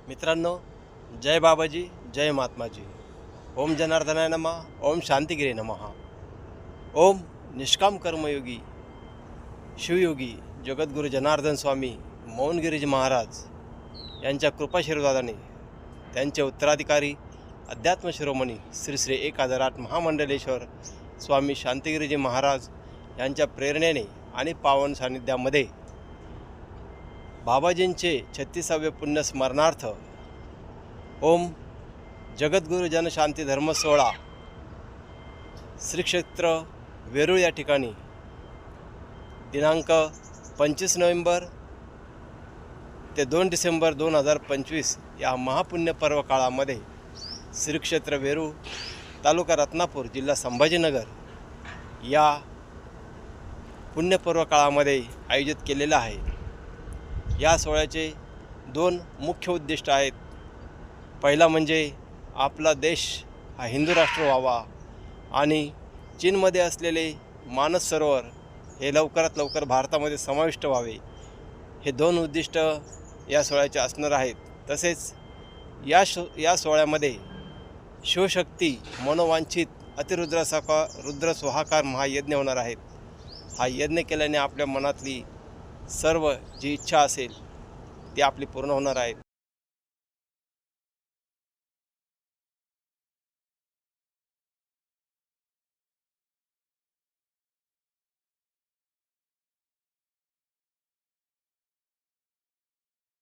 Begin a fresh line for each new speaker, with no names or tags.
मित्रांनो, जय बाबाजी, जय महात्माजी. ओम जनार्दनाय नमः. ओम शांतिगिरे नमः. ओम निष्काम कर्मयोगी शिवयोगी जगद्गुरु जनार्दन स्वामी मौनगिरीजी महाराज यांच्या कृपाशीर्वादाने त्यांचे उत्तराधिकारी अध्यात्म शिरोमणी श्री श्री 1008 महामंडलेश्वर स्वामी शांतिगिरीजी महाराज यांच्या प्रेरणेने आणि पावन सानिध्यामध्ये बाबाजींचे 36वे पुण्यस्मरणार्थ ओम जगद्गुरु जनशांती धर्म सोहळा श्री क्षेत्र वेरूळ या ठिकाणी दिनांक 25 नोव्हेंबर ते 2 डिसेंबर 2025 या महापुण्य पर्व काळामध्ये श्री क्षेत्र वेरूळ तालुका रत्नापूर जिल्हा संभाजीनगर या पुण्यपर्व काळामध्ये आयोजित केलेला आहे. या सोहळ्याचे 2 मुख्य उद्दिष्ट आहेत. पहिला म्हणजे आपला देश हा हिंदू राष्ट्र व्हावा आणि चीनमध्ये असलेले मानस सरोवर हे लवकरात लवकर भारतामध्ये समाविष्ट व्हावे, हे 2 उद्दिष्ट या सोहळ्याचे असणार आहेत. तसेच या सोहळ्यामध्ये शिवशक्ती मनोवांछित रुद्र स्वाहाकार महायज्ञ होणार आहेत. हा यज्ञ केल्याने आपल्या मनातली सर्व जी इच्छा असेल ती आपली पूर्ण होणार आहे.